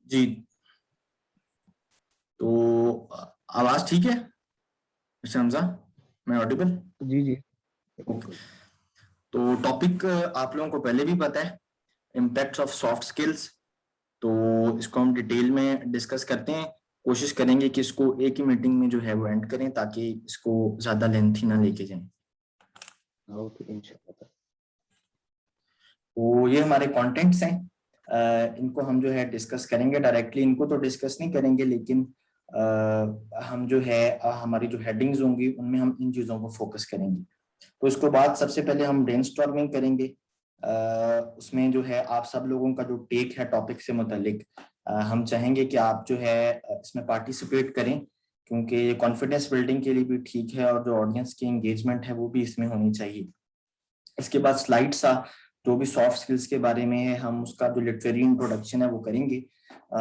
जी। तो आवाज ठीक है मिस्टर हमजा? मैं ऑडिबल? जी जी ओके। तो टॉपिक आप लोगों को पहले भी पता है, इम्पैक्ट्स ऑफ सॉफ्ट स्किल्स। तो इसको हम डिटेल में डिस्कस करते हैं। कोशिश करेंगे कि इसको एक ही मीटिंग में जो है वो एंड करें, ताकि इसको ज्यादा लेंथी ना लेके जाएं। ओके इंशाल्लाह। तो ये हमारे कंटेंट्स हैं। इनको हम जो है डिस्कस करेंगे डायरेक्टली। इनको तो डिस्कस नहीं करेंगे, लेकिन हम जो है हमारी जो हेडिंग्स होंगी उनमें हम इन चीज़ों को फोकस करेंगे। तो इसको बाद सबसे पहले हम ब्रेनस्टॉर्मिंग करेंगे। उसमें जो है आप सब लोगों का जो टेक है टॉपिक से मुतालिक, हम चाहेंगे कि आप जो है इसमें पार्टिसिपेट करें, क्योंकि ये कॉन्फिडेंस बिल्डिंग के लिए भी ठीक है और जो ऑडियंस की एंगेजमेंट है वो भी इसमें होनी चाहिए। इसके बाद स्लाइड्स जो भी सॉफ्ट स्किल्स के बारे में है, हम उसका जो लिटरेरी इंट्रोडक्शन है वो करेंगे,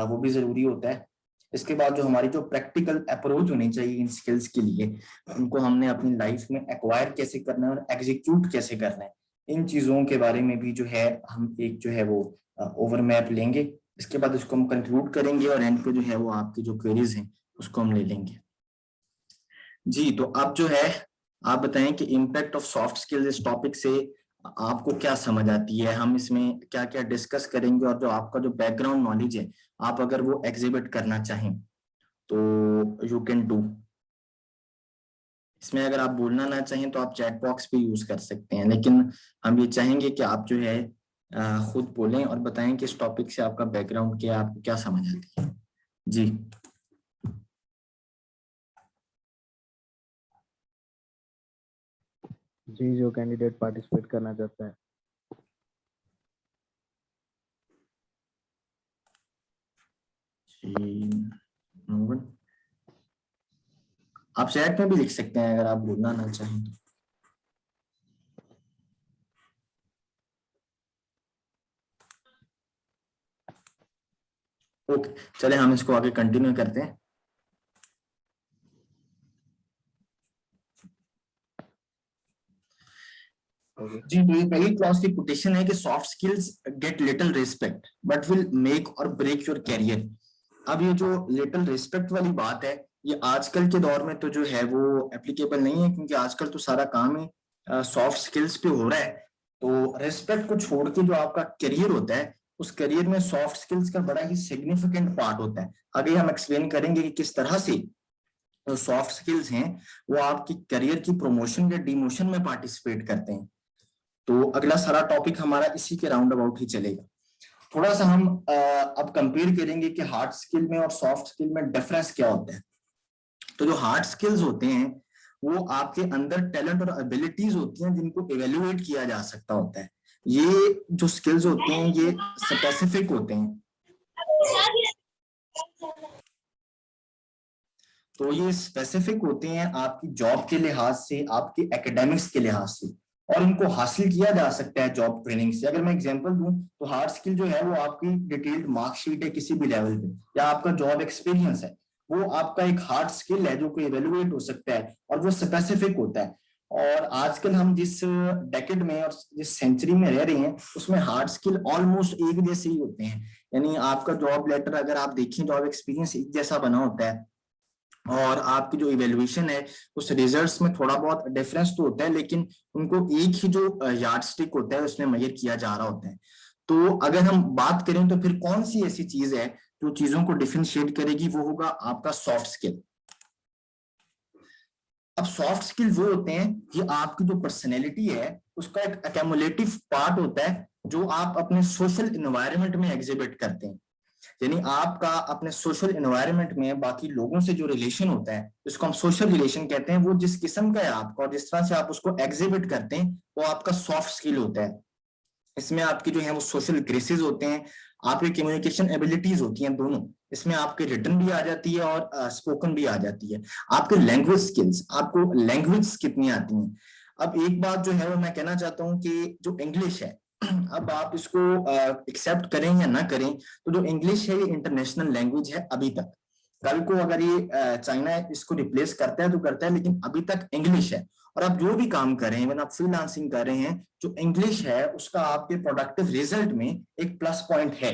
वो भी जरूरी होता है। इसके बाद जो हमारी जो प्रैक्टिकल अप्रोच होनी चाहिए इन स्किल्स के लिए, उनको हमने अपनी लाइफ में एक्वायर कैसे करना है और एग्जीक्यूट कैसे करना है, इन चीजों के बारे में भी जो है हम एक जो है वो ओवर मैप लेंगे। इसके बाद इसको हम कंक्लूड करेंगे और एंड पे जो है वो आपकी जो क्वेरीज हैं उसको हम ले लेंगे। जी, तो अब जो है आप बताएं कि इम्पैक्ट ऑफ सॉफ्ट स्किल्स इस टॉपिक से आपको क्या समझ आती है, हम इसमें क्या क्या डिस्कस करेंगे, और जो आपका जो बैकग्राउंड नॉलेज है आप अगर वो एग्जिबिट करना चाहें तो यू कैन डू। इसमें अगर आप बोलना ना चाहें तो आप चैट बॉक्स भी यूज कर सकते हैं, लेकिन हम ये चाहेंगे कि आप जो है खुद बोलें और बताएं कि इस टॉपिक से आपका बैकग्राउंड क्या है, आपको क्या समझ आती है। जी जी, जो कैंडिडेट पार्टिसिपेट करना चाहता है। आप चैट में भी लिख सकते हैं अगर आप बोलना ना चाहें तो। ओके, चले हम इसको आगे कंटिन्यू करते हैं। जी, तो ये पहली क्लॉज की कोटेशन है कि soft skills get little respect but will make और ब्रेक योर कैरियर। अब ये जो लिटिल रिस्पेक्ट वाली बात है, ये आजकल के दौर में तो जो है वो एप्लीकेबल नहीं है, क्योंकि आजकल तो सारा काम ही सॉफ्ट स्किल्स पे हो रहा है। तो रिस्पेक्ट को छोड़ के जो आपका करियर होता है, उस करियर में सॉफ्ट स्किल्स का बड़ा ही सिग्निफिकेंट पार्ट होता है। आगे हम एक्सप्लेन करेंगे कि किस तरह से जो सॉफ्ट स्किल्स हैं वो आपकी करियर की प्रमोशन या डिमोशन में पार्टिसिपेट करते हैं। तो अगला सारा टॉपिक हमारा इसी के राउंड अबाउट ही चलेगा। थोड़ा सा हम अब कंपेयर करेंगे कि हार्ड स्किल में और सॉफ्ट स्किल में डिफरेंस क्या होता है। तो जो हार्ड स्किल्स होते हैं वो आपके अंदर टैलेंट और एबिलिटीज होती हैं जिनको इवेल्युएट किया जा सकता होता है। ये जो स्किल्स होते हैं ये स्पेसिफिक होते हैं। तो ये स्पेसिफिक होते हैं आपकी जॉब के लिहाज से, आपके एकेडमिक्स के लिहाज से, और इनको हासिल किया जा सकता है जॉब ट्रेनिंग से। अगर मैं एग्जांपल दूं तो हार्ड स्किल जो है वो आपकी डिटेल्ड मार्कशीट है किसी भी लेवल पे, या आपका जॉब एक्सपीरियंस है, वो आपका एक हार्ड स्किल है जो कोई इवेल्युएट हो सकता है और वो स्पेसिफिक होता है। और आजकल हम जिस डेकेड में और जिस सेंचुरी में रह रहे हैं उसमें हार्ड स्किल ऑलमोस्ट एक जैसे ही होते हैं। यानी आपका जॉब लेटर अगर आप देखें, जॉब एक्सपीरियंस एक जैसा बना होता है, और आपकी जो इवेल्युएशन है उस रिजल्ट्स में थोड़ा बहुत डिफरेंस तो होता है, लेकिन उनको एक ही जो यार्ड स्टिक होता है उसमें मेजर किया जा रहा होता है। तो अगर हम बात करें तो फिर कौन सी ऐसी चीज है जो चीजों को डिफरेंशिएट करेगी, वो होगा आपका सॉफ्ट स्किल। अब सॉफ्ट स्किल वो होते हैं, ये आपकी जो पर्सनैलिटी है उसका एक एक्यूमुलेटिव पार्ट होता है जो आप अपने सोशल एनवायरनमेंट में एग्जिबिट करते हैं। यानी आपका अपने सोशल एनवायरनमेंट में बाकी लोगों से जो रिलेशन होता है, जिसको हम सोशल रिलेशन कहते हैं, वो जिस किस्म का है आपका और जिस तरह से आप उसको एग्जिबिट करते हैं वो आपका सॉफ्ट स्किल होता है। इसमें आपकी जो है वो सोशल ग्रेसेस होते हैं, आपकी कम्युनिकेशन एबिलिटीज होती हैं दोनों। इसमें आपके रिटर्न भी आ जाती है और स्पोकन भी आ जाती है। आपके लैंग्वेज स्किल्स, आपको लैंग्वेज कितनी आती हैं। अब एक बात जो है वो मैं कहना चाहता हूँ कि जो इंग्लिश है, अब आप इसको एक्सेप्ट करें या ना करें, तो जो इंग्लिश है ये इंटरनेशनल लैंग्वेज है अभी तक। कल को अगर ये चाइना इसको रिप्लेस करता है तो करता है, लेकिन अभी तक इंग्लिश है। और आप जो भी काम कर रहे हैं, आप फ्रीलांसिंग कर रहे हैं, जो इंग्लिश है उसका आपके प्रोडक्टिव रिजल्ट में एक प्लस पॉइंट है।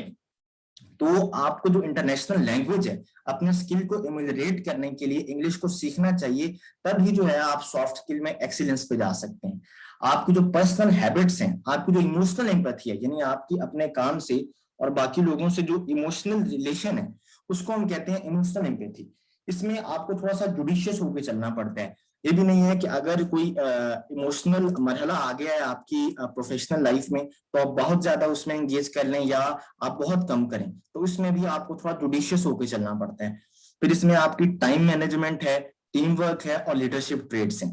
तो आपको जो इंटरनेशनल लैंग्वेज है, अपने स्किल को इम्यूलरेट करने के लिए इंग्लिश को सीखना चाहिए, तभी जो है आप सॉफ्ट स्किल में एक्सीलेंस पे जा सकते हैं। आपकी जो पर्सनल हैबिट्स हैं, आपकी जो इमोशनल एम्पैथी है, यानी आपकी अपने काम से और बाकी लोगों से जो इमोशनल रिलेशन है, उसको हम कहते हैं इमोशनल एम्पैथी। इसमें आपको थोड़ा सा जुडिशियस होकर चलना पड़ता है। ये भी नहीं है कि अगर कोई इमोशनल मरहला आ गया है आपकी प्रोफेशनल लाइफ में तो आप बहुत ज्यादा उसमें एंगेज कर लें या आप बहुत कम करें, तो इसमें भी आपको थोड़ा जुडिशियस होकर चलना पड़ता है। फिर इसमें आपकी टाइम मैनेजमेंट है, टीम वर्क है और लीडरशिप ट्रेड्स हैं।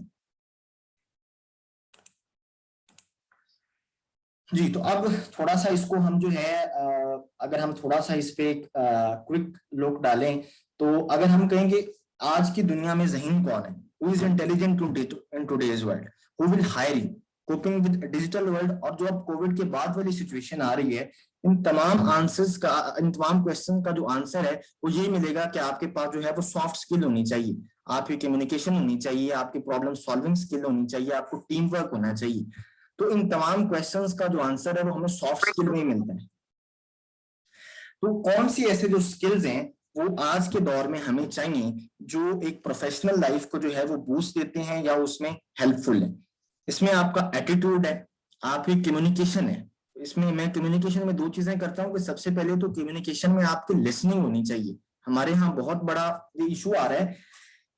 जी, तो अब थोड़ा सा इसको हम जो है अगर हम थोड़ा सा इस पे क्विक लुक डालें, तो अगर हम कहेंगे आज की दुनिया में ज़हीन कौन है, who is intelligent in today's world, who will hire you, coping with digital world, और जो अब कोविड के बाद वाली सिचुएशन आ रही है, इन तमाम आंसर्स का, इन तमाम क्वेश्चन का जो आंसर है वो ये मिलेगा कि आपके पास जो है वो सॉफ्ट स्किल होनी चाहिए, आपकी कम्युनिकेशन होनी चाहिए, आपकी प्रॉब्लम सॉल्विंग स्किल होनी चाहिए, आपको टीम वर्क होना चाहिए। तो इन तमाम क्वेश्चंस का जो आंसर है वो हमें सॉफ्ट स्किल में ही मिलता है। तो कौन सी ऐसे जो स्किल्स हैं वो आज के दौर में हमें चाहिए, जो एक प्रोफेशनल लाइफ को जो है वो बूस्ट देते हैं या उसमें हेल्पफुल है। इसमें आपका एटीट्यूड है, आपकी कम्युनिकेशन है। इसमें मैं कम्युनिकेशन में दो चीजें करता हूँ कि सबसे पहले तो कम्युनिकेशन में आपकी लिसनिंग होनी चाहिए। हमारे यहाँ बहुत बड़ा ये इशू आ रहा है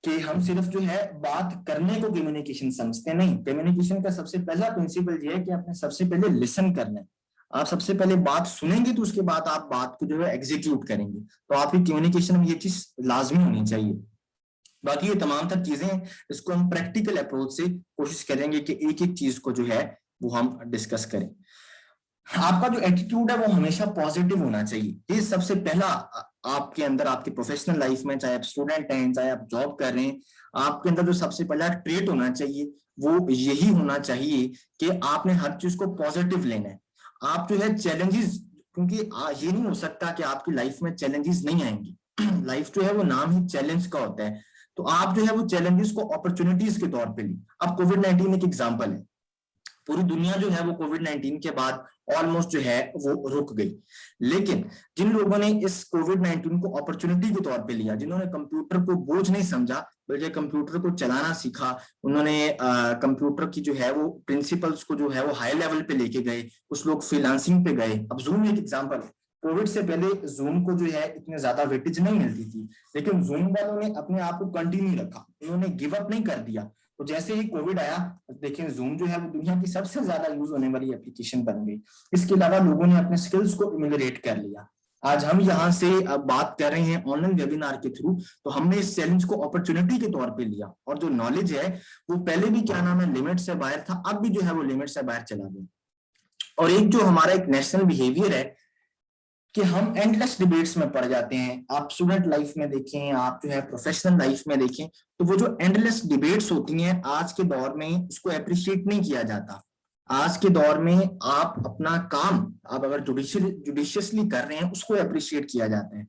कि हम सिर्फ जो है बात करने को कम्युनिकेशन समझते नहीं। कम्युनिकेशन का सबसे पहला प्रिंसिपल ये है कि आपने सबसे पहले लिसन करना है। आप सबसे पहले बात सुनेंगे तो उसके बाद आप बात को जो है एग्जीक्यूट करेंगे। तो आपकी कम्युनिकेशन में ये चीज लाजमी होनी चाहिए। बाकी ये तमाम तक चीजें, इसको हम प्रैक्टिकल अप्रोच से कोशिश करेंगे कि एक एक चीज को जो है वो हम डिस्कस करें। आपका जो एटीट्यूड है वो हमेशा पॉजिटिव होना चाहिए। ये सबसे पहला आपके अंदर, आपकी प्रोफेशनल लाइफ में, चाहे आप स्टूडेंट हैं चाहे आप जॉब कर रहे हैं, आपके अंदर जो सबसे पहला ट्रेट होना चाहिए वो यही होना चाहिए कि आपने हर चीज को पॉजिटिव लेना है। आप जो है चैलेंजेस, क्योंकि ये नहीं हो सकता कि आपकी लाइफ में चैलेंजेस नहीं आएंगे। लाइफ जो है वो नाम ही चैलेंज का होता है। तो आप जो है वो चैलेंजेस को अपॉर्चुनिटीज के तौर पे ली। अब कोविड-19 एक एग्जाम्पल है। पूरी दुनिया जो है वो कोविड-19 के बाद ऑलमोस्ट जो है वो रुक गई, लेकिन जिन लोगों ने इस कोविड-19 को अपॉर्चुनिटी के तौर पे लिया, जिन्होंने कंप्यूटर को बोझ नहीं समझा बल्कि कंप्यूटर को चलाना सीखा, उन्होंने कंप्यूटर की जो है वो प्रिंसिपल्स को जो है वो हाई लेवल पे लेके गए। कुछ लोग फ्रीलांसिंग पे गए। अब जूम एक एग्जांपल है। कोविड से पहले जूम को जो है इतने ज्यादा वेटेज नहीं मिलती थी, लेकिन जूम वालों ने अपने आप को कंटिन्यू रखा, उन्होंने गिव अप नहीं कर दिया। तो जैसे ही कोविड आया, देखिए जूम जो है वो दुनिया की सबसे ज्यादा यूज होने वाली एप्लीकेशन बन गई। इसके अलावा लोगों ने अपने स्किल्स को इम्यूलरेट कर लिया। आज हम यहाँ से बात कर रहे हैं ऑनलाइन वेबिनार के थ्रू, तो हमने इस चैलेंज को अपॉर्चुनिटी के तौर पे लिया, और जो नॉलेज है वो पहले भी क्या नाम है लिमिट से बाहर था, अब भी जो है वो लिमिट से बाहर चला गया। और एक जो हमारा एक नेशनल बिहेवियर है कि हम एंडलेस डिबेट्स में पड़ जाते हैं। आप स्टूडेंट लाइफ में देखें, आप जो है प्रोफेशनल लाइफ में देखें, तो वो जो एंडलेस डिबेट्स होती हैं आज के दौर में उसको अप्रिशिएट नहीं किया जाता। आज के दौर में आप अपना काम आप अगर जुडिशियसली कर रहे हैं उसको अप्रिशिएट किया जाता है।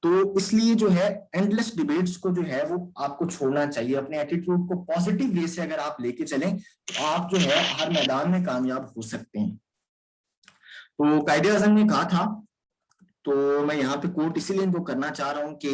तो इसलिए जो है एंडलेस डिबेट्स को जो है वो आपको छोड़ना चाहिए। अपने एटीट्यूड को पॉजिटिव वे से अगर आप लेके चलें तो आप जो है हर मैदान में कामयाब हो सकते हैं। तो कायदे-ए-आज़म ने कहा था, तो मैं यहाँ पे कोट इसीलिए इनको करना चाह रहा हूँ कि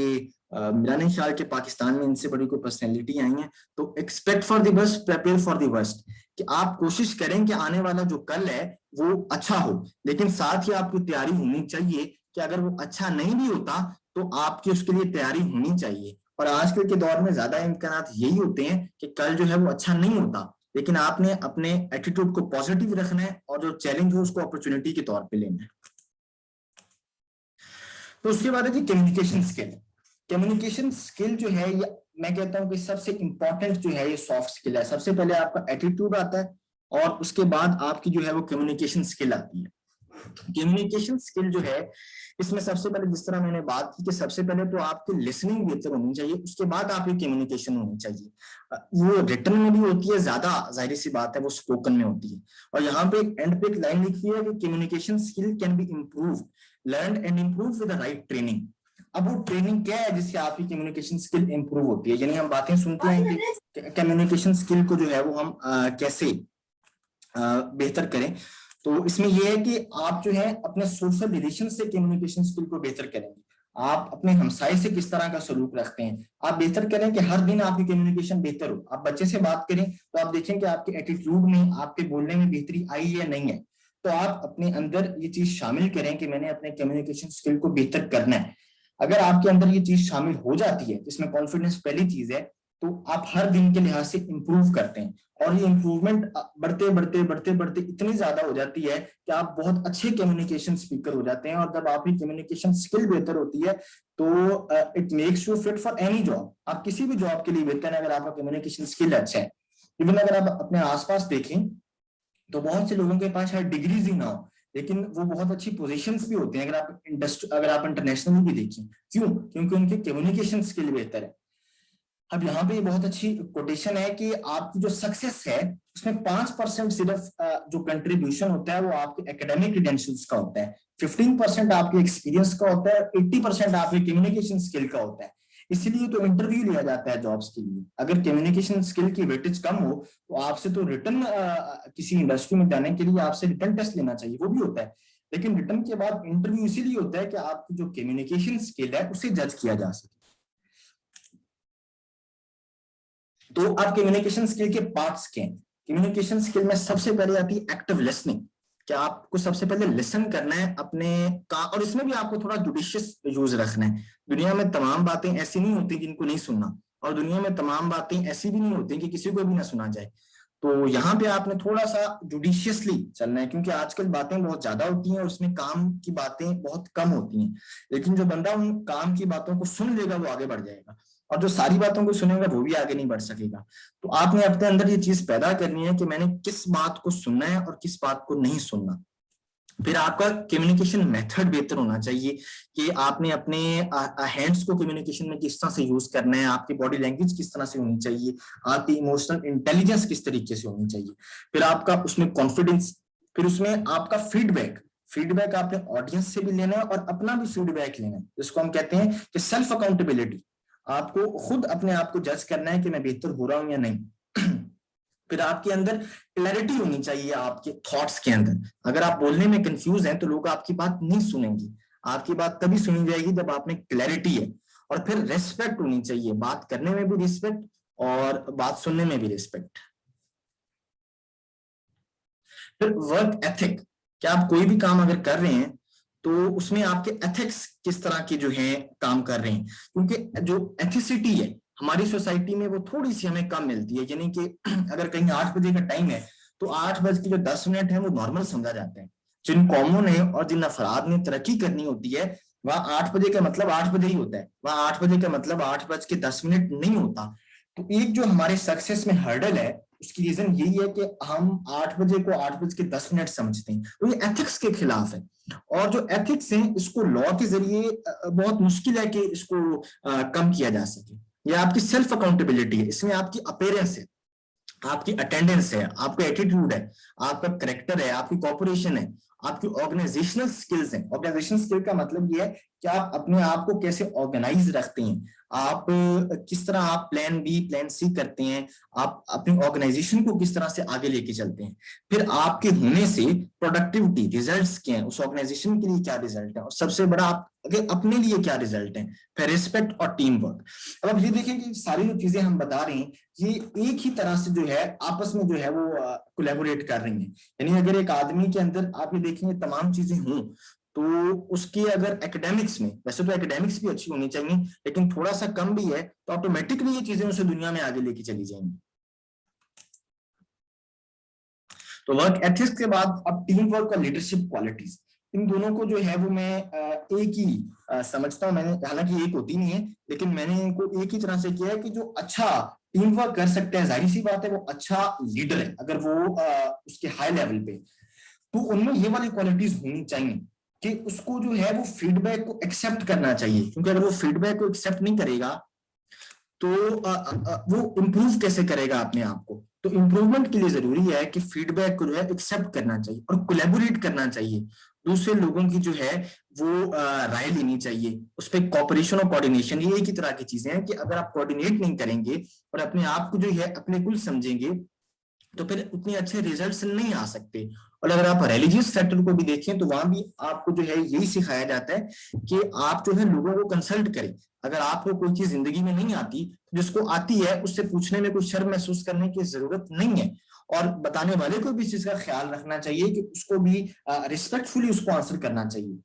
मेरा नहीं ख्याल कि पाकिस्तान में इनसे बड़ी कोई पर्सनैलिटी आई है। तो expect for the best, prepare for the worst, कि आप कोशिश करें कि आने वाला जो कल है वो अच्छा हो, लेकिन साथ ही आपकी तैयारी होनी चाहिए कि अगर वो अच्छा नहीं भी होता तो आपकी उसके लिए तैयारी होनी चाहिए। और आजकल के दौर में ज्यादा इम्कानात यही होते हैं कि कल जो है वो अच्छा नहीं होता, लेकिन आपने अपने एटीट्यूड को पॉजिटिव रखना है और जो चैलेंज हो उसको अपॉर्चुनिटी के तौर पर लेना है। तो उसके बाद है जी कम्युनिकेशन स्किल। कम्युनिकेशन स्किल जो है ये मैं कहता हूं कि सबसे इंपॉर्टेंट जो है ये सॉफ्ट स्किल है। सबसे पहले आपका एटीट्यूड आता है और उसके बाद आपकी जो है वो कम्युनिकेशन स्किल आती है। कम्युनिकेशन स्किल जो है इसमें सबसे पहले जिस तरह मैंने बात की कि सबसे पहले तो आपकी लिसनिंग बेहतर होनी चाहिए, उसके बाद आपकी कम्युनिकेशन होनी चाहिए। वो रिटन में भी होती है, ज्यादा जाहिर सी बात है वो स्पोकन में होती है। और यहाँ पे एंड पे एक लाइन लिखी है कि communication skill can be improve, learn and improve with the right training. अब वो ट्रेनिंग क्या है जिससे आपकी कम्युनिकेशन स्किल इंप्रूव होती है? यानी हम बातें सुनते हैं कि कम्युनिकेशन स्किल को जो है वो हम कैसे बेहतर करें। तो इसमें यह है कि आप जो है अपने सोशल रिलेशन से कम्युनिकेशन स्किल को बेहतर करेंगे। आप अपने हमसाये से किस तरह का सलूक रखते हैं, आप बेहतर करें कि हर दिन आपकी कम्युनिकेशन बेहतर हो। आप बच्चे से बात करें तो आप देखें कि आपके एटीट्यूड में, आपके बोलने में बेहतरी आई है या नहीं है। तो आप अपने अंदर ये चीज शामिल करें कि मैंने अपने कम्युनिकेशन स्किल को बेहतर करना है। अगर आपके अंदर ये चीज शामिल हो जाती है, इसमें कॉन्फिडेंस पहली चीज है, तो आप हर दिन के लिहाज से इंप्रूव करते हैं। और ये इंप्रूवमेंट बढ़ते बढ़ते बढ़ते बढ़ते इतनी ज्यादा हो जाती है कि आप बहुत अच्छे कम्युनिकेशन स्पीकर हो जाते हैं। और जब आपकी कम्युनिकेशन स्किल बेहतर होती है तो it makes you fit for any job. आप किसी भी जॉब के लिए बेहतर है अगर आपका कम्युनिकेशन स्किल अच्छा है। इवन अगर आप अपने आसपास देखें तो बहुत से लोगों के पास शायद डिग्रीज ही ना हो, लेकिन वो बहुत अच्छी पोजीशंस भी होते हैं। अगर आप इंटरनेशनली भी देखें, क्यों? क्योंकि उनके कम्युनिकेशन स्किल बेहतर है। अब यहाँ पे बहुत अच्छी कोटेशन है कि आपकी जो सक्सेस है उसमें 5% सिर्फ जो कंट्रीब्यूशन होता है वो आपके एकेडमिक क्रेडेंशियल्स का होता है, 15% आपके एक्सपीरियंस का होता है, 80% आपके कम्युनिकेशन स्किल का होता है। इसलिए तो इंटरव्यू लिया जाता है जॉब्स के लिए। अगर कम्युनिकेशन स्किल की वेटेज कम हो तो आपसे तो रिटर्न किसी इंडस्ट्री में जाने के लिए आपसे रिटर्न टेस्ट लेना चाहिए, वो भी होता है, लेकिन रिटर्न के बाद इंटरव्यू इसीलिए होता है कि आपकी जो कम्युनिकेशन स्किल है उसे जज किया जा सके। तो आप कम्युनिकेशन स्किल के पार्ट्स क्या हैं? कम्युनिकेशन स्किल में सबसे पहले आती है एक्टिव लिसनिंग, कि आपको सबसे पहले लिसन करना है अपने का, और इसमें भी आपको थोड़ा जुडिशियस यूज रखना है। दुनिया में तमाम बातें ऐसी नहीं होती जिनको नहीं सुनना, और दुनिया में तमाम बातें ऐसी भी नहीं होती कि किसी को भी ना सुना जाए। तो यहाँ पे आपने थोड़ा सा जुडिशियसली चलना है, क्योंकि आजकल बातें बहुत ज्यादा होती हैं और उसमें काम की बातें बहुत कम होती हैं। लेकिन जो बंदा उन काम की बातों को सुन लेगा वो आगे बढ़ जाएगा, और जो सारी बातों को सुनेगा वो भी आगे नहीं बढ़ सकेगा। तो आपने अपने अंदर ये चीज पैदा करनी है कि मैंने किस बात को सुनना है और किस बात को नहीं सुनना। फिर आपका कम्युनिकेशन मेथड बेहतर होना चाहिए कि आपने अपने हैंड्स को कम्युनिकेशन में किस तरह से यूज करना है, आपकी बॉडी लैंग्वेज किस तरह से होनी चाहिए, आपकी इमोशनल इंटेलिजेंस किस तरीके से होनी चाहिए। फिर आपका उसमें कॉन्फिडेंस, फिर उसमें आपका फीडबैक आपने ऑडियंस से भी लेना है और अपना भी फीडबैक लेना है, जिसको हम कहते हैं कि सेल्फ अकाउंटेबिलिटी। आपको खुद अपने आप को जज करना है कि मैं बेहतर हो रहा हूं या नहीं। फिर आपके अंदर क्लैरिटी होनी चाहिए आपके थॉट्स के अंदर। अगर आप बोलने में कंफ्यूज हैं तो लोग आपकी बात नहीं सुनेंगे, आपकी बात तभी सुनी जाएगी जब आप में क्लैरिटी है। और फिर रेस्पेक्ट होनी चाहिए, बात करने में भी रिस्पेक्ट और बात सुनने में भी रिस्पेक्ट। फिर वर्क एथिक, क्या आप कोई भी काम अगर कर रहे हैं तो उसमें आपके एथिक्स किस तरह के जो है काम कर रहे हैं, क्योंकि जो एथिसिटी है हमारी सोसाइटी में वो थोड़ी सी हमें कम मिलती है। यानी कि अगर कहीं 8 बजे का टाइम है तो 8:10 है वो नॉर्मल समझा जाता है। जिन कौमों ने और जिन अफराद ने तरक्की करनी होती है वहां 8 बजे का मतलब 8 बजे ही होता है, वहां 8 बजे का मतलब 8:10 नहीं होता। तो एक जो हमारे सक्सेस में हर्डल है उसकी रीजन यही है कि हम 8 बजे को 8:10 समझते हैं, तो ये एथिक्स के खिलाफ है। और जो एथिक्स है इसको लॉ के जरिए बहुत मुश्किल है कि इसको कम किया जा सके। ये आपकी सेल्फ अकाउंटेबिलिटी है, इसमें आपकी अपीयरेंस है, आपकी अटेंडेंस है, आपका एटीट्यूड है, आपका करेक्टर है, आपकी कॉपरेशन है, आपकी ऑर्गेनाइजेशनल स्किल्स हैं। ऑर्गेनाइजेशनल स्किल का मतलब ये है कि आप अपने आप को कैसे ऑर्गेनाइज रखते हैं, आप किस तरह आप प्लान बी प्लान सी करते हैं, आप अपनी ऑर्गेनाइजेशन को किस तरह से आगे लेके चलते हैं। फिर आपके होने से प्रोडक्टिविटी रिजल्ट्स क्या हैं, उस ऑर्गेनाइजेशन के लिए क्या रिजल्ट है, और सबसे बड़ा आप अपने लिए क्या रिजल्ट है। फिर रिस्पेक्ट और टीम वर्क। अब आप ये देखें कि सारी जो चीजें हम बता रहे हैं ये एक ही तरह से जो है आपस में जो है वो कोलैबोरेट कर रही हैं। यानी अगर एक आदमी के अंदर आप ये देखेंगे तमाम चीजें हों तो उसके अगर एकेडमिक्स में, वैसे तो एकेडमिक्स भी अच्छी होनी चाहिए लेकिन थोड़ा सा कम भी है तो ऑटोमेटिकली ये चीजें उसे दुनिया में आगे लेके चली जाएंगी। तो वर्क एथिक्स के बाद अब टीम वर्क और लीडरशिप क्वालिटीज, इन दोनों को जो है वो मैं एक ही समझता हूं। मैंने, हालांकि एक होती नहीं है लेकिन मैंने इनको एक ही तरह से किया है कि जो अच्छा टीम वर्क कर सकते हैं जाहिर सी बात है वो अच्छा लीडर है अगर वो उसके हाई लेवल पे, तो उनमें ये वाली क्वालिटीज होनी चाहिए कि उसको जो है वो फीडबैक को एक्सेप्ट करना चाहिए। क्योंकि अगर वो फीडबैक को एक्सेप्ट नहीं करेगा तो वो इम्प्रूव कैसे करेगा अपने आप को। तो इम्प्रूवमेंट के लिए जरूरी है कि फीडबैक को जो है एक्सेप्ट करना चाहिए और कोलैबोरेट करना चाहिए, दूसरे लोगों की जो है वो राय लेनी चाहिए, उस पर कॉपरेशन और कोऑर्डिनेशन, ये एक ही तरह की चीजें हैं कि अगर आप कोऑर्डिनेट नहीं करेंगे और अपने आप को जो है अपने कुल समझेंगे तो फिर उतने अच्छे रिजल्ट्स नहीं आ सकते। और अगर आप रिलीजियस फैक्टर को भी देखें तो वहां भी आपको जो है यही सिखाया जाता है कि आप जो है लोगों को कंसल्ट करें। अगर आपको कोई चीज जिंदगी में नहीं आती, जिसको आती है उससे पूछने में कोई शर्म महसूस करने की जरूरत नहीं है, और बताने वाले को भी इस चीज का ख्याल रखना चाहिए कि उसको भी रिस्पेक्टफुली उसको आंसर करना चाहिए।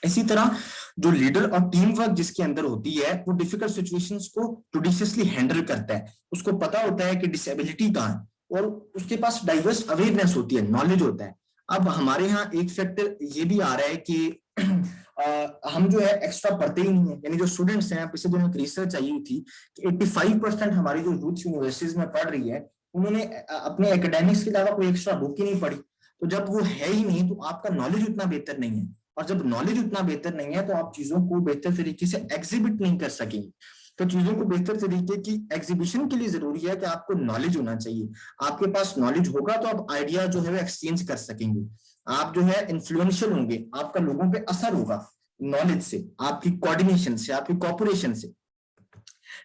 इसी तरह जो लीडर और टीम वर्क जिसके अंदर होती है वो डिफिकल्ट सिचुएशंस को जुडिशियसली हैंडल करता है। उसको पता होता है कि डिसेबिलिटी कहाँ है और उसके पास डाइवर्स अवेयरनेस होती है, नॉलेज होता है। अब हमारे यहाँ एक फैक्टर ये भी आ रहा है कि हम जो है एक्स्ट्रा पढ़ते ही नहीं है, यानी जो स्टूडेंट्स हैं, पिछले दिनों एक रिसर्च आई हुई थी कि 85% हमारी जो यूथ यूनिवर्सिटीज में पढ़ रही है उन्होंने अपने एकेडमिक्स के अलावा कोई एक्स्ट्रा बुक ही नहीं पढ़ी। तो जब वो है ही नहीं तो आपका नॉलेज उतना बेहतर नहीं है, और जब नॉलेज उतना बेहतर नहीं है तो आप चीजों को बेहतर तरीके से एग्जिबिट नहीं कर सकेंगे। तो चीजों को बेहतर तरीके की एग्जीबिशन के लिए जरूरी है कि आपको नॉलेज होना चाहिए। आपके पास नॉलेज होगा तो आप आइडिया जो है वो एक्सचेंज कर सकेंगे, आप जो है इन्फ्लुएंशियल होंगे, आपका लोगों पे असर होगा नॉलेज से, आपकी कोऑर्डिनेशन से, आपकी कोऑपरेशन से।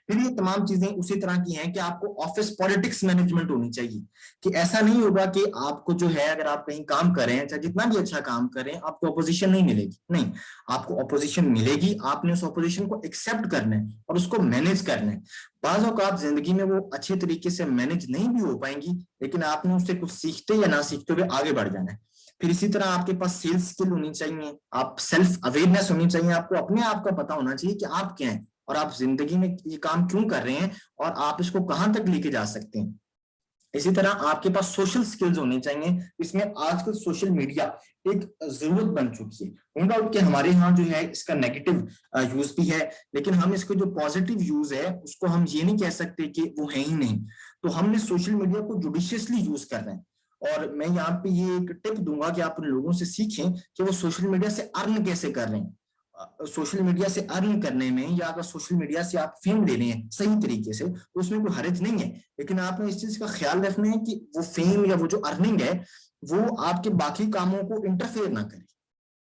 फिर ये तमाम चीजें उसी तरह की हैं कि आपको ऑफिस पॉलिटिक्स मैनेजमेंट होनी चाहिए, कि ऐसा नहीं होगा कि आपको जो है अगर आप कहीं काम कर रहे हैं, चाहे जितना भी अच्छा काम करें, आपको अपोजिशन नहीं मिलेगी। नहीं, आपको अपोजिशन मिलेगी, आपने उस अपोजिशन को एक्सेप्ट करना है और उसको मैनेज करना है। बाज़ औक़ात जिंदगी में वो अच्छे तरीके से मैनेज नहीं भी हो पाएंगी, लेकिन आपने उससे कुछ सीखते या ना सीखते हुए आगे बढ़ जाना है। फिर इसी तरह आपके पास सेल्स स्किल होनी चाहिए, आप सेल्फ अवेयरनेस होनी चाहिए, आपको अपने आप का पता होना चाहिए कि आप क्या हैं और आप जिंदगी में ये काम क्यों कर रहे हैं और आप इसको कहां तक लेके जा सकते हैं। इसी तरह आपके पास सोशल स्किल्स होने चाहिए। इसमें आजकल सोशल मीडिया एक जरूरत बन चुकी है। नो डाउट कि हमारे यहाँ जो है इसका नेगेटिव यूज भी है, लेकिन हम इसके जो पॉजिटिव यूज है उसको हम ये नहीं कह सकते कि वो है ही नहीं। तो हमने सोशल मीडिया को जुडिशियसली यूज करना है, और मैं यहाँ पे ये एक टिप दूंगा कि आप उन लोगों से सीखें कि वो सोशल मीडिया से अर्न कैसे कर रहे हैं। सोशल मीडिया से अर्न करने में, या अगर सोशल मीडिया से आप फेम ले रहे हैं सही तरीके से तो उसमें कोई हर्ज नहीं है, लेकिन आपने इस चीज का ख्याल रखना है कि वो फेम या वो जो अर्निंग है वो आपके बाकी कामों को इंटरफेयर ना करे।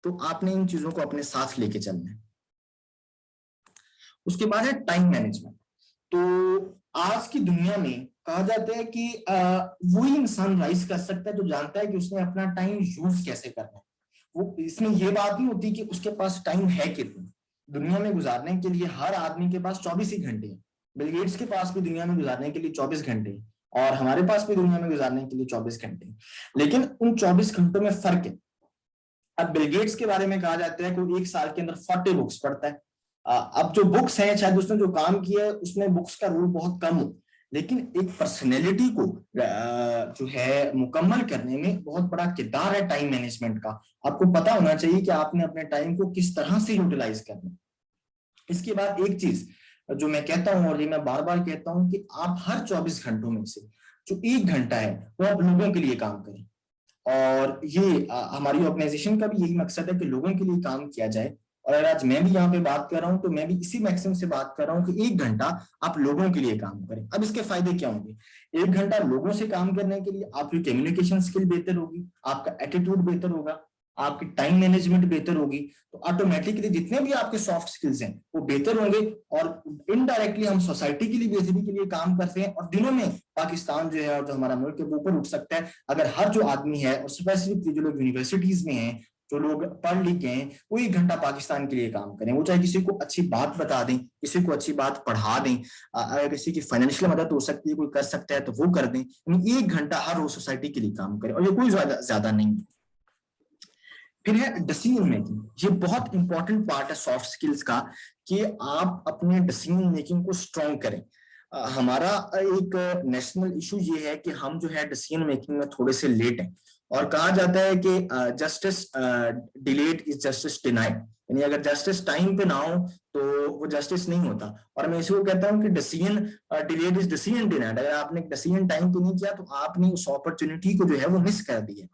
तो आपने इन चीजों को अपने साथ लेके चलना है। उसके बाद है टाइम मैनेजमेंट। तो आज की दुनिया में कहा जाता है कि वही इंसान राइज कर सकता है जो जानता है कि उसने अपना टाइम यूज कैसे करना है। वो इसमें ये बात नहीं होती कि उसके पास टाइम है कितना। दुनिया में गुजारने के लिए हर आदमी के पास 24 ही घंटे हैं। बिल गेट्स के पास भी दुनिया में गुजारने के लिए 24 घंटे हैं, और हमारे पास भी दुनिया में गुजारने के लिए 24 घंटे हैं। लेकिन उन 24 घंटों में फर्क है। अब बिल गेट्स के बारे में कहा जाता है कि एक साल के अंदर 40 बुक्स पढ़ता है। अब जो बुक्स हैं, शायद उसने जो काम किया है उसमें बुक्स का रोल बहुत कम हो, लेकिन एक पर्सनैलिटी को जो है मुकम्मल करने में बहुत बड़ा किरदार है टाइम मैनेजमेंट का। आपको पता होना चाहिए कि आपने अपने टाइम को किस तरह से यूटिलाइज करना है। इसके बाद एक चीज जो मैं कहता हूं और ये मैं बार बार कहता हूं कि आप हर 24 घंटों में से जो 1 घंटा है वो आप लोगों के लिए काम करें। और ये हमारी ऑर्गेनाइजेशन का भी यही मकसद है कि लोगों के लिए काम किया जाए। और अगर आज मैं भी यहाँ पे बात कर रहा हूँ तो मैं भी इसी मैक्सिम से बात कर रहा हूँ कि 1 घंटा आप लोगों के लिए काम करें। अब इसके फायदे क्या होंगे? 1 घंटा लोगों से काम करने के लिए आपकी कम्युनिकेशन स्किल बेहतर होगी, आपका एटीट्यूड बेहतर होगा, आपकी टाइम मैनेजमेंट बेहतर होगी, तो ऑटोमेटिकली जितने भी आपके सॉफ्ट स्किल्स हैं वो बेहतर होंगे। और इनडायरेक्टली हम सोसाइटी के लिए, बेहतरी के लिए काम करते हैं, और दिनों में पाकिस्तान जो है और जो हमारा मुल्क है वो ऊपर उठ सकता है अगर हर जो आदमी है, और स्पेसिफिकली जो लोग यूनिवर्सिटीज में हैं, जो लोग पढ़ लिख गए हैं, वो 1 घंटा पाकिस्तान के लिए काम करें। वो चाहे किसी को अच्छी बात बता दें, किसी को अच्छी बात पढ़ा दें, अगर किसी की फाइनेंशियल मदद हो सकती है, कोई कर सकता है तो वो कर दें। 1 घंटा हर रोज सोसाइटी के लिए काम करें, और ये कोई ज्यादा नहीं है। फिर है डिसीजन मेकिंग। ये बहुत इंपॉर्टेंट पार्ट है सॉफ्ट स्किल्स का कि आप अपने डिसीजन मेकिंग को स्ट्रॉन्ग करें। हमारा एक नेशनल इशू ये है कि हम जो है डिसीजन मेकिंग में थोड़े से लेट हैं, और कहा जाता है कि justice delayed is justice denied, यानी अगर जस्टिस टाइम पे ना हो तो वो जस्टिस नहीं होता। और मैं इसी को कहता हूँ कि decision delayed is decision denied. अगर आपने डिसीजन टाइम पे नहीं किया तो आपने उस अपॉर्चुनिटी को जो है वो मिस कर दी है।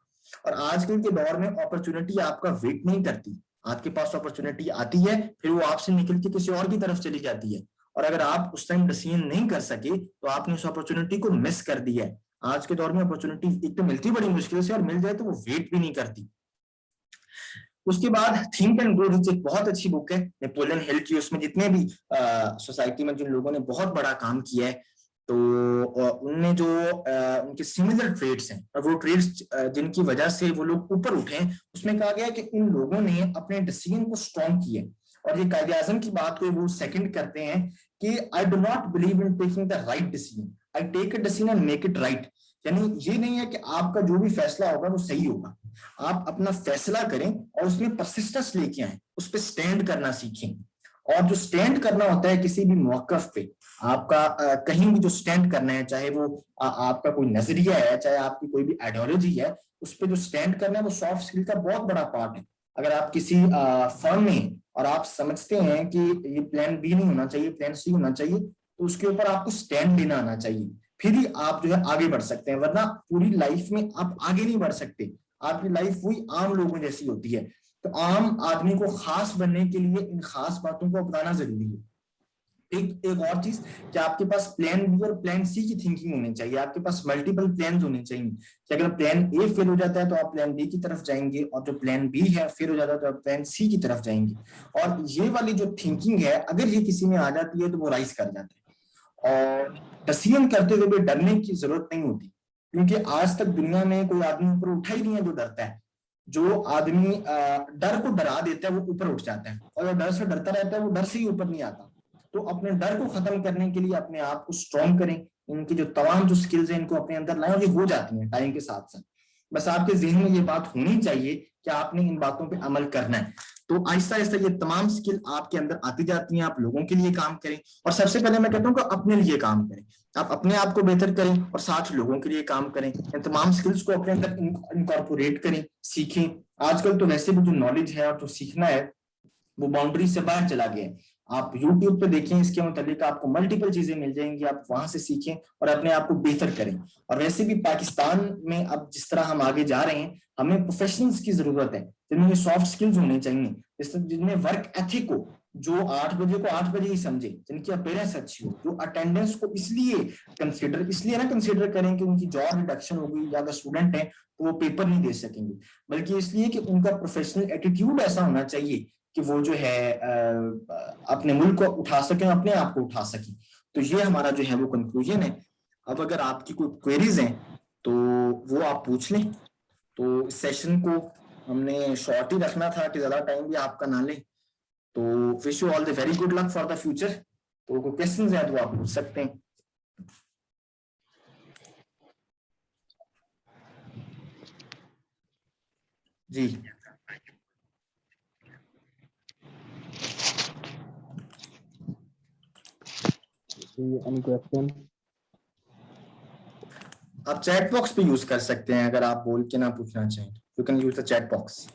और आजकल के दौर में अपॉर्चुनिटी आपका वेट नहीं करती, आपके पास अपॉर्चुनिटी आती है, फिर वो आपसे निकल के किसी और की तरफ चली जाती है, और अगर आप उस टाइम डिसीजन नहीं कर सके तो आपने उस अपॉर्चुनिटी को मिस कर दिया है। आज के दौर में अपॉर्चुनिटी एक तो मिलती बड़ी मुश्किल से, और मिल जाए तो वो वेट भी नहीं करती। उसके बाद थिंक एंड ग्रो रिच एक बहुत अच्छी बुक है नेपोलियन हिल की। उसमें जितने भी सोसाइटी में जिन लोगों ने बहुत बड़ा काम किया है तो उनने जो उनके सिमिलर ट्रेड्स हैं और वो ट्रेड्स जिनकी वजह से वो लोग ऊपर उठे, उसमें कहा गया कि इन लोगों ने अपने डिसीजन को स्ट्रॉन्ग किए। और ये कायदे आज़म की बात को वो सेकंड करते हैं कि I do not believe in taking the right decision, I take a decision and make it right. यानी ये नहीं है कि आपका जो भी फैसला होगा वो सही होगा, आप अपना फैसला करें और उसमें परसिस्टेंस लेके आए, उस पर स्टैंड करना सीखें। और जो स्टैंड करना होता है किसी भी मौकफ पे, आपका कहीं भी जो स्टैंड करना है, चाहे वो आपका कोई नजरिया है, चाहे आपकी कोई भी आइडियोलॉजी है, उस पर जो स्टैंड करना है वो सॉफ्ट स्किल का बहुत बड़ा पार्ट है। अगर आप किसी फर्म में और आप समझते हैं कि ये प्लान बी नहीं होना चाहिए, प्लान सी होना चाहिए, तो उसके ऊपर आपको स्टैंड लेना आना चाहिए, फिर ही आप जो है आगे बढ़ सकते हैं। वरना पूरी लाइफ में आप आगे नहीं बढ़ सकते, आपकी लाइफ वही आम लोगों जैसी होती है। तो आम आदमी को खास बनने के लिए इन खास बातों को अपनाना जरूरी है। एक और चीज कि आपके पास प्लान बी और प्लान सी की थिंकिंग होनी चाहिए, आपके पास मल्टीपल प्लान होने चाहिए कि अगर प्लान ए फेल हो जाता है तो आप प्लान बी की तरफ जाएंगे, और जो प्लान बी है फेल हो जाता है तो आप प्लान सी की तरफ जाएंगे। और ये वाली जो थिंकिंग है अगर ये किसी में आ जाती है तो वो राइज कर जाता है। और डिसीजन करते हुए भी डरने की जरूरत नहीं होती, क्योंकि आज तक दुनिया में कोई आदमी ऊपर उठा ही नहीं है जो डरता है। जो आदमी डर को डरा देता है वो ऊपर उठ जाता है, और जो डर से डरता रहता है वो डर से ही ऊपर नहीं आता। तो अपने डर को खत्म करने के लिए अपने आप को स्ट्रॉन्ग करें, इनकी जो तमाम जो स्किल्स हैं इनको अपने अंदर लाएं, और ये हो जाती हैं टाइम के साथ साथ। बस आपके जहन में ये बात होनी चाहिए कि आपने इन बातों पे अमल करना है। तो आहिस्ता आहिस्ता ये तमाम स्किल आपके अंदर आती जाती हैं, आप लोगों के लिए काम करें। और सबसे पहले मैं कहता हूँ कि अपने लिए काम करें, आप अपने आप को बेहतर करें और साथ लोगों के लिए काम करें। इन तमाम स्किल्स को अपने अंदर इनकॉर्पोरेट करें, सीखें। आजकल तो वैसे भी जो नॉलेज है और जो सीखना है वो बाउंड्री से बाहर चला गया है। आप YouTube पे देखें, इसके मुतालिक आपको मल्टीपल चीजें मिल जाएंगी, आप वहां से सीखें और अपने आप को बेहतर करें। और वैसे भी पाकिस्तान में अब जिस तरह हम आगे जा रहे हैं, हमें प्रोफेशनल्स की जरूरत है जिनमें सॉफ्ट स्किल्स होने चाहिए, जिनमें वर्क एथिक हो, जो 8 बजे को 8 बजे ही समझे, जिनकी अपीयरेंस अच्छी हो, जो अटेंडेंस को इसलिए ना कंसीडर करें कि उनकी जॉब रिडक्शन हो गई या अगर स्टूडेंट है तो वो पेपर नहीं दे सकेंगे, बल्कि इसलिए कि उनका प्रोफेशनल एटीट्यूड ऐसा होना चाहिए कि वो जो है अपने मुल्क को उठा सके, अपने आप को उठा सके। तो ये हमारा जो है वो कंक्लूजन है। अब अगर आपकी कोई क्वेरीज हैं तो वो आप पूछ लें। तो इस सेशन को हमने शॉर्ट ही रखना था कि ज्यादा टाइम भी आपका ना ले। तो wish you all the very good luck for the future. तो कोई क्वेश्चंस हैं तो आप पूछ सकते हैं। जी any question? आप चैट बॉक्स पे यूज कर सकते हैं, अगर आप बोल के ना पूछना चाहें you can use the chat box.